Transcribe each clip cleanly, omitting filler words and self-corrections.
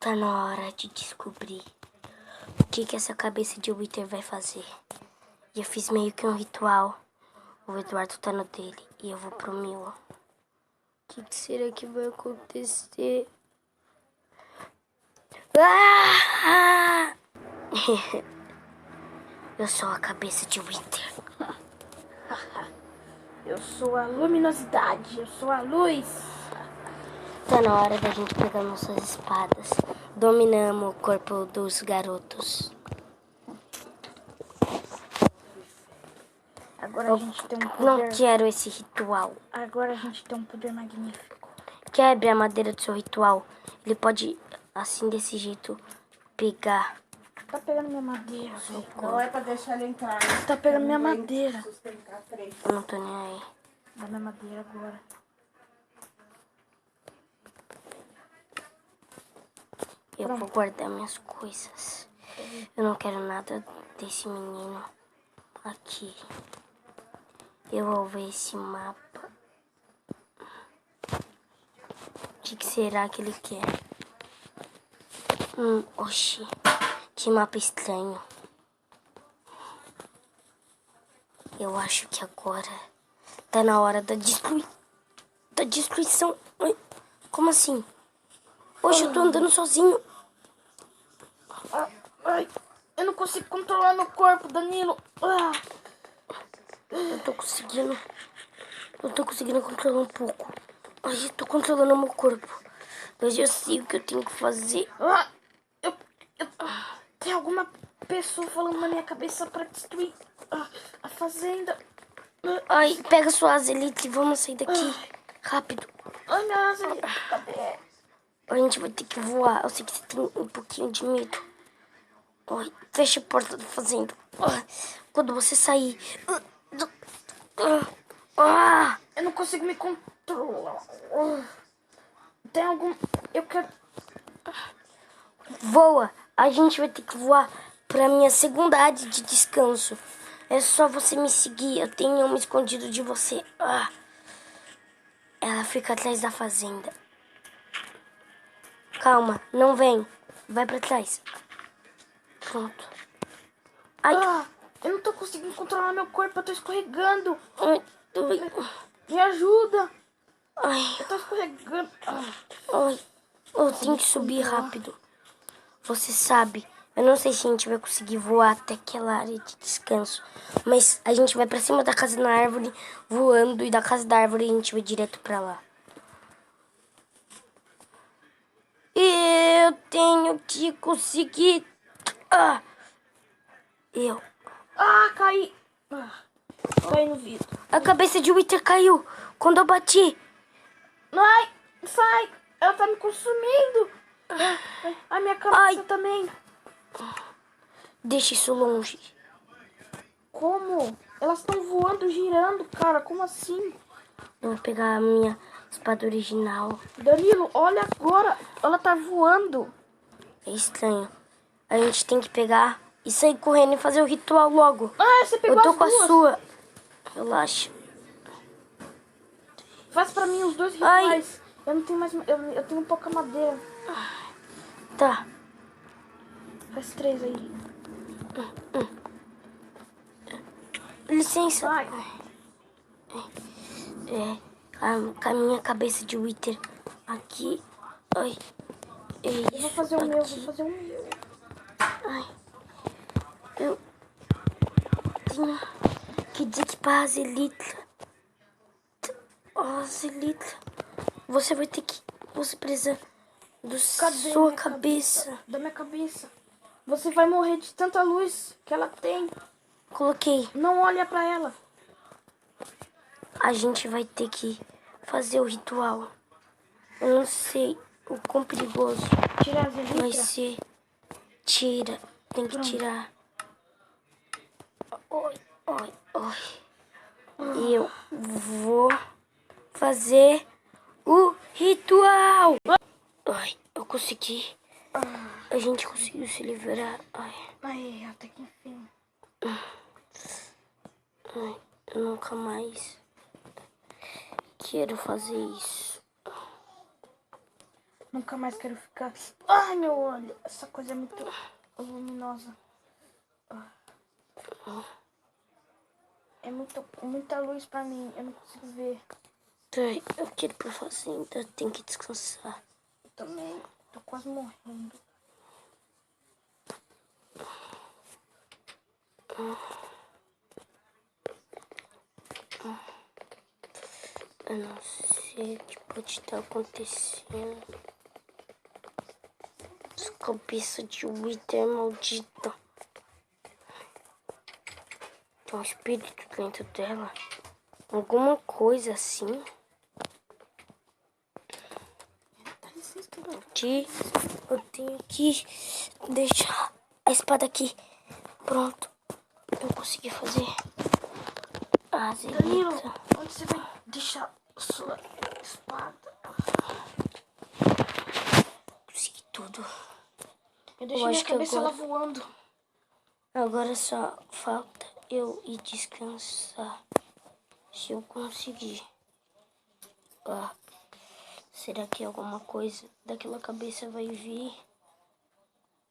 Tá na hora de descobrir o que essa cabeça de Wither vai fazer. E eu fiz meio que um ritual. O Eduardo tá no dele e eu vou pro meu. O que será que vai acontecer? Ah! Eu sou a cabeça de Wither. Eu sou a luminosidade, eu sou a luz. Tá na hora da gente pegar nossas espadas. Dominamos o corpo dos garotos. Agora a gente tem um poder. Não quero esse ritual. Agora a gente tem um poder magnífico. Quebre a madeira do seu ritual. Ele pode, assim, desse jeito, pegar. Tá pegando minha madeira. Não é pra deixar ele entrar. Tá pegando minha madeira. Eu não tô nem aí. Dá minha madeira agora. Eu vou guardar minhas coisas. Eu não quero nada desse menino aqui. Eu vou ver esse mapa. O que será que ele quer? Oxi. Que mapa estranho. Eu acho que agora tá na hora da destruição. Ai, como assim? Hoje eu tô andando sozinho. Ai, eu não consigo controlar meu corpo, Danilo. Eu tô conseguindo controlar um pouco. Ai, eu tô controlando meu corpo. Mas eu sei o que eu tenho que fazer. Tem alguma pessoa falando na minha cabeça pra destruir a fazenda. Ai, pega sua asa elite e vamos sair daqui. Rápido. Ai, minha asa, cadê? A gente vai ter que voar. Eu sei que você tem um pouquinho de medo. Ai, fecha a porta da fazenda. Quando você sair... Eu não consigo me controlar. Tem algum... Eu quero... Voa. A gente vai ter que voar pra minha segunda área de descanso. É só você me seguir. Eu tenho um escondido de você. Ela fica atrás da fazenda. Calma, não vem. Vai pra trás. Pronto. Ai. Eu não tô conseguindo controlar meu corpo. Eu tô escorregando. Ai. Me ajuda. Ai. Eu tô escorregando. Ai. Eu tenho que subir rápido. Você sabe, eu não sei se a gente vai conseguir voar até aquela área de descanso. Mas a gente vai pra cima da casa na árvore, voando. E da casa da árvore a gente vai direto pra lá. Eu tenho que conseguir... Caí. Caí no vidro. A cabeça de Wither caiu quando eu bati. Ai, sai. Ela tá me consumindo. A minha cabeça também. Deixa isso longe. Como? Elas estão voando, girando, cara. Como assim? Eu vou pegar a minha espada original. Danilo, olha agora. Ela tá voando. É estranho. A gente tem que pegar e sair correndo e fazer o ritual logo. Você pegou Eu tô as com duas. a sua. Relaxa. Faz pra mim os dois rituais. Eu não tenho mais... Eu tenho pouca madeira. Tá. Faz 3 aí. Licença. Vai. A minha cabeça de Wither aqui. Ai. Eu vou fazer o meu, vou fazer o meu. Eu tenho que dizer que para a Zelitra. Zelitra. Você vai ter que... Você precisa da sua cabeça. Da minha cabeça. Você vai morrer de tanta luz que ela tem. Coloquei. Não olha pra ela. A gente vai ter que fazer o ritual. Eu não sei o quão perigoso Tira a Zelitra. vai ser. Tira. Tem que tirar. Oi. Eu vou fazer o ritual. Ai, eu consegui. A gente conseguiu se livrar. Ai, até que enfim. Ai, eu nunca mais quero fazer isso. Nunca mais quero ficar... Ai, meu olho. Essa coisa é muito luminosa. É muita luz pra mim. Eu não consigo ver. Ai, eu quero ir pra fazenda. Tenho que descansar. Eu também. Tô quase morrendo. Eu não sei o que pode estar acontecendo. Essa cabeça de Wither maldita. Tem um espírito dentro dela. Alguma coisa assim. Eu tenho que deixar a espada aqui. Pronto. Eu consegui fazer. Danilo, Azelita. onde você vai deixar a sua espada? Consegui tudo. Eu deixei minha cabeça lá voando. Agora só falta eu ir descansar. Se eu conseguir. Será que alguma coisa daquela cabeça vai vir?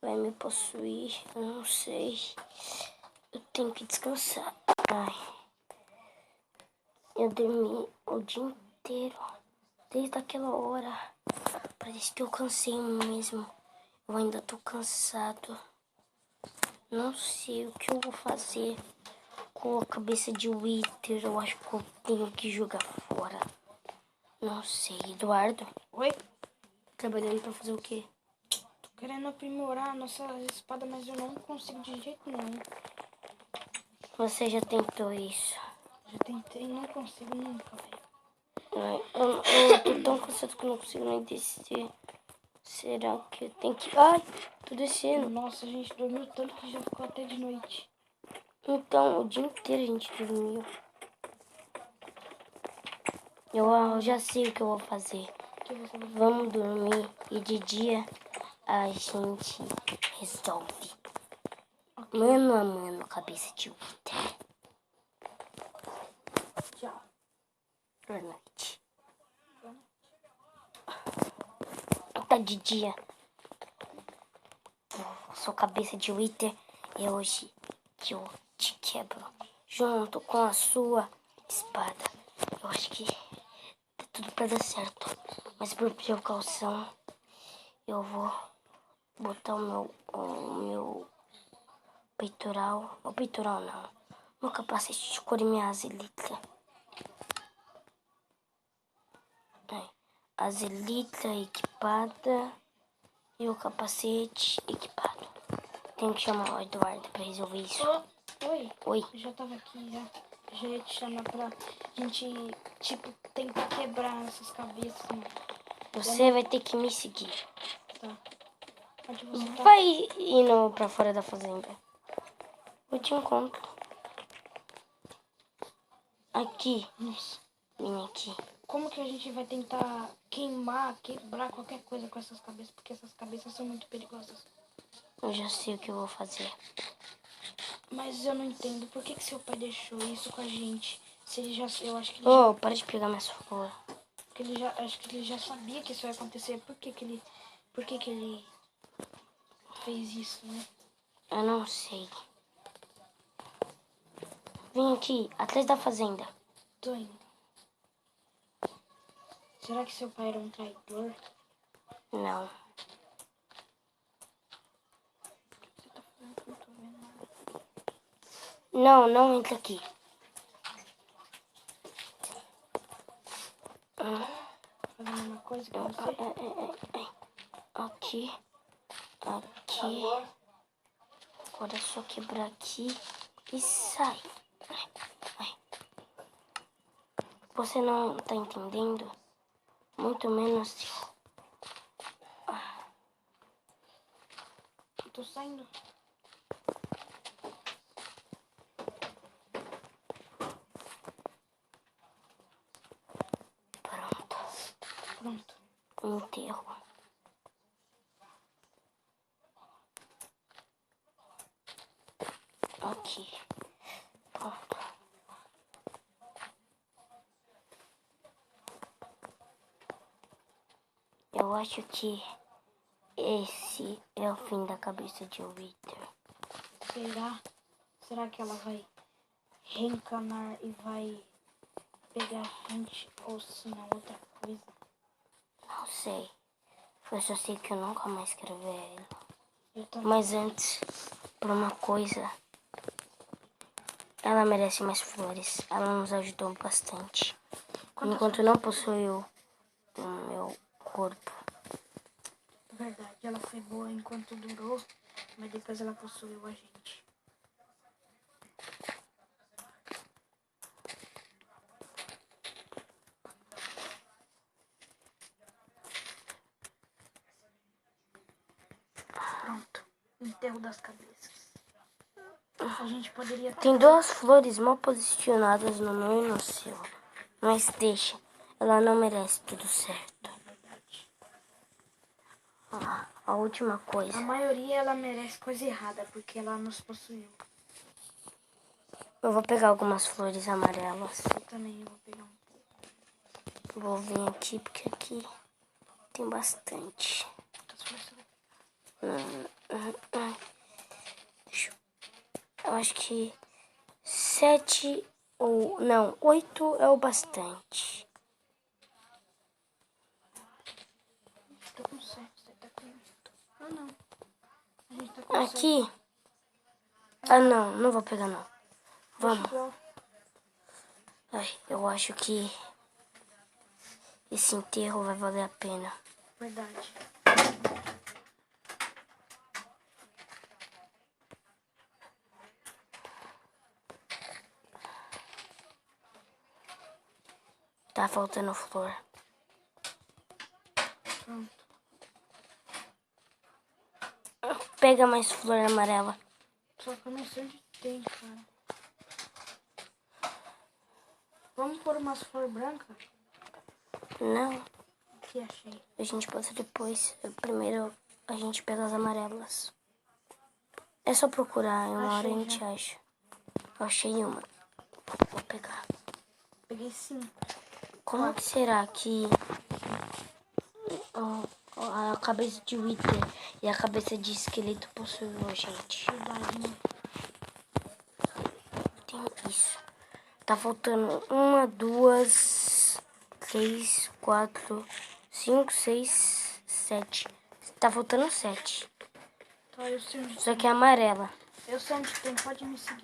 Vai me possuir? Eu não sei. Eu tenho que descansar. Ai. Eu dormi o dia inteiro. Desde aquela hora. Parece que eu cansei mesmo. Eu ainda tô cansado. Não sei o que eu vou fazer com a cabeça de Wither. Eu acho que eu tenho que jogar fora. Não sei. Eduardo? Oi? Trabalhando pra fazer o quê? Tô querendo aprimorar a nossa espada, mas eu não consigo de jeito nenhum. Você já tentou isso? Já tentei e não consigo nunca, velho. Eu tô tão cansado que eu não consigo nem descer. Será que eu tenho que... Ai, tô descendo. Nossa, a gente dormiu tanto que já ficou até de noite. Então, o dia inteiro a gente dormiu. Eu já sei o que eu vou fazer. O que você vai fazer? Vamos dormir e de dia a gente resolve. Mano a mano, cabeça de Wither. Tchau. Boa noite. Tá de dia. Sua cabeça de Wither é hoje que eu te quebro. Junto com a sua espada. Eu acho que tá tudo pra dar certo. Mas por precaução, eu vou botar o meu peitoral. O peitoral não. Meu capacete de couro e minha azelita. Azelita equipada e o capacete equipado. Tenho que chamar o Eduardo pra resolver isso. Oi. Oi. Eu já tava aqui, já. Já ia te chamar pra gente, tipo, tentar quebrar essas cabeças, mano. Você vai ter que me seguir. Tá. Onde você tá? Vai indo pra fora da fazenda. Eu te encontro. Aqui. Nossa. Vem aqui. Como que a gente vai tentar queimar, quebrar qualquer coisa com essas cabeças? Porque essas cabeças são muito perigosas. Eu já sei o que eu vou fazer. Mas eu não entendo. Por que seu pai deixou isso com a gente? Se ele já... Eu acho que ele Oh, para de pegar minhas flores. Porque ele já... Acho que ele já sabia que isso ia acontecer. Por que ele... Por que ele fez isso, né? Eu não sei. Vem aqui, atrás da fazenda. Tô indo. Será que seu pai era um traidor? Não. Você tá falando que eu não tô vendo nada. Não, não entra aqui. Fazendo uma coisa com você? Aqui. Aqui. Agora é só quebrar aqui e sai. Ai. Você não tá entendendo? Muito menos eu. Eu tô saindo. Pronto. Pronto. Enterro. Aqui. Pronto. Eu acho que esse é o fim da cabeça de Wither. Será? Será que ela vai reencarnar e vai pegar a gente ou se não outra coisa? Não sei. Eu só sei que eu nunca mais quero ver ela. Eu também. Mas antes, por uma coisa, ela merece mais flores. Ela nos ajudou bastante. Enquanto não possuiu o meu corpo. Verdade, ela foi boa enquanto durou, mas depois ela possuiu a gente. Pronto, enterro das cabeças. A gente poderia ter... Tem duas flores mal posicionadas no meu e no seu. Mas deixa, ela não merece tudo certo. A última coisa. A maioria ela merece coisa errada, porque ela nos possuiu. Eu vou pegar algumas flores amarelas. Eu também vou pegar um pouco. Vou vir aqui, porque aqui tem bastante. Eu acho que 7 ou... Não, 8 é o bastante. Tô com 7, você tá com 8. Ah, não. A gente tá com Aqui... Ah, não vou pegar não. Vamos. Ai, eu acho que esse enterro vai valer a pena. Verdade. Tá faltando flor. Pronto. Pega mais flor amarela. Só que eu não sei onde tem, cara. Vamos pôr umas flores brancas? Não, Que achei. a gente pode depois. Primeiro a gente pega as amarelas. É só procurar, em uma hora a Achei gente já. acha. Eu achei uma. Vou pegar. Peguei 5. Como que será que a cabeça de Wither e a cabeça de esqueleto possuem a gente? Verdade, né? Tem isso. Tá faltando 1, 2, 3, 4, 5, 6, 7. Tá faltando 7. Tá, eu sei onde Isso tem. aqui é amarela. Eu sei onde tem, pode me seguir.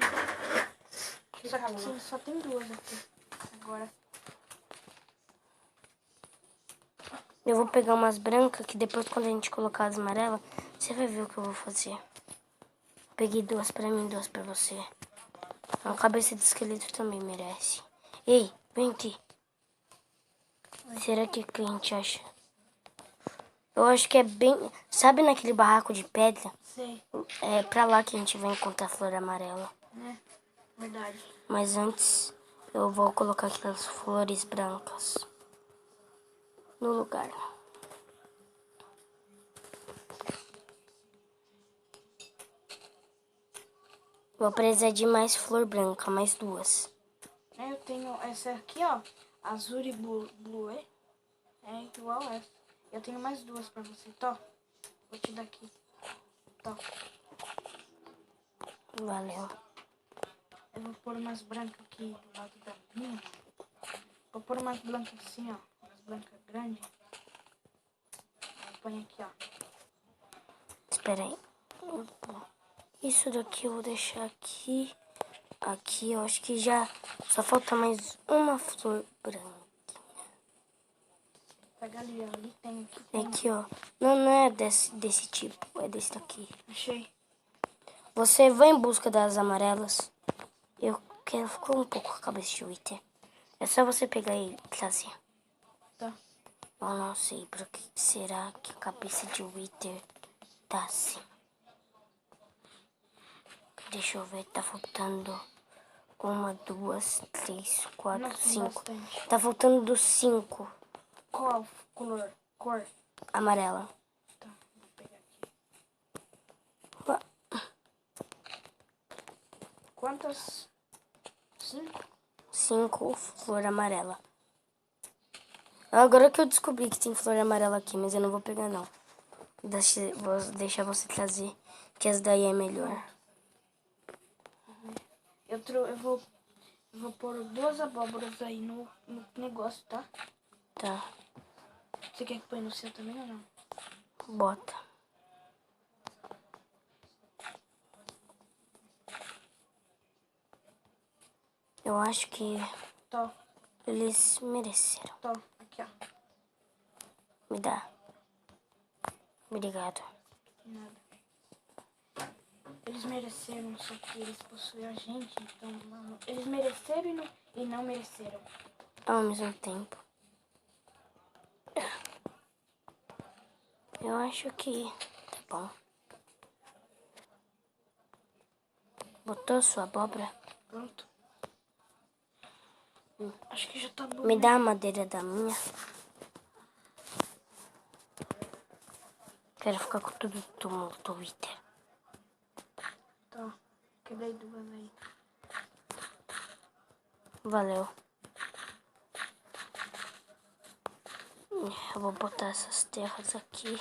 Só que só tem 2 aqui. Agora. Eu vou pegar umas brancas que depois quando a gente colocar as amarelas, você vai ver o que eu vou fazer. Peguei 2 pra mim, 2 pra você. A cabeça de esqueleto também merece. Ei, vem aqui. Será que a gente acha? Eu acho que é bem... Sabe naquele barraco de pedra? Sei, É pra lá que a gente vai encontrar a flor amarela. né? Verdade. Mas antes, eu vou colocar aquelas flores brancas no lugar. Vou precisar de mais flor branca, mais 2. Eu tenho essa aqui, ó. Azul e blue, é igual essa. Eu tenho mais 2 pra você, tá? Vou te dar aqui. Tá. Valeu. Eu vou pôr umas brancas aqui do lado da minha. Vou pôr umas brancas assim, ó. Umas brancas grandes. Põe aqui, ó. Espera aí. Isso daqui eu vou deixar aqui. Aqui eu acho que já só falta mais uma flor branca. Pega ali, ó. Ali tem, aqui É tem. aqui, ó. Não é desse tipo, é desse daqui. Achei. Você vai em busca das amarelas. Eu quero ficar um pouco com a cabeça de Wither. É só você pegar e trazer. Tá. Eu não sei por que será que a cabeça de Wither tá assim. Deixa eu ver, tá faltando 1, 2, 3, 4, Nossa, tem 5. bastante. Tá faltando dos 5. Qual color? Cor? Amarela. Tá, vou pegar aqui. Ué, Quantas? 5? 5 flor amarela. Agora que eu descobri que tem flor amarela aqui, mas eu não vou pegar não. Vou deixar você trazer, que essa daí é melhor. Eu vou pôr 2 abóboras aí no negócio, tá? Tá, Você quer que põe no seu também ou não? bota. Eu acho que Tó, eles mereceram. tó. Aqui, ó. Me dá. Obrigado. Nada. Eles mereceram, só que eles possuem a gente, então, mano, eles mereceram e não mereceram. Ao mesmo tempo. Eu acho que tá bom. Botou sua abóbora? Pronto. Acho que já tá bom. Me né? dá a madeira da minha. Quero ficar com tudo do Twitter. Tá. Quebrei 2 aí. Valeu. Eu vou botar essas terras aqui.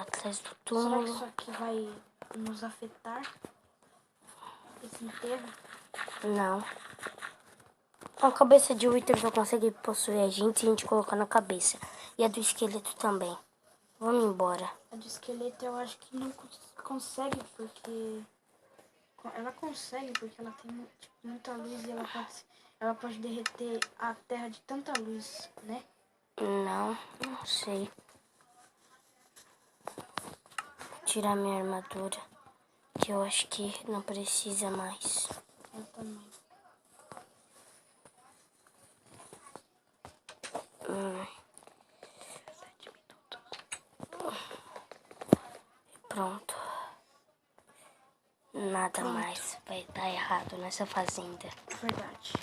Atrás do Será que túmulo. isso aqui vai nos afetar? Esse enterro? Não. A cabeça de Wither só consegue possuir a gente se a gente colocar na cabeça. E a do esqueleto também. Vamos embora. A de esqueleto eu acho que não consegue, porque... Ela consegue, porque ela tem tipo, muita luz e ela pode derreter a terra de tanta luz, né? Não sei. Vou tirar minha armadura. Que eu acho que não precisa mais. Eu também. Pronto. Nada mais vai dar errado nessa fazenda. Verdade.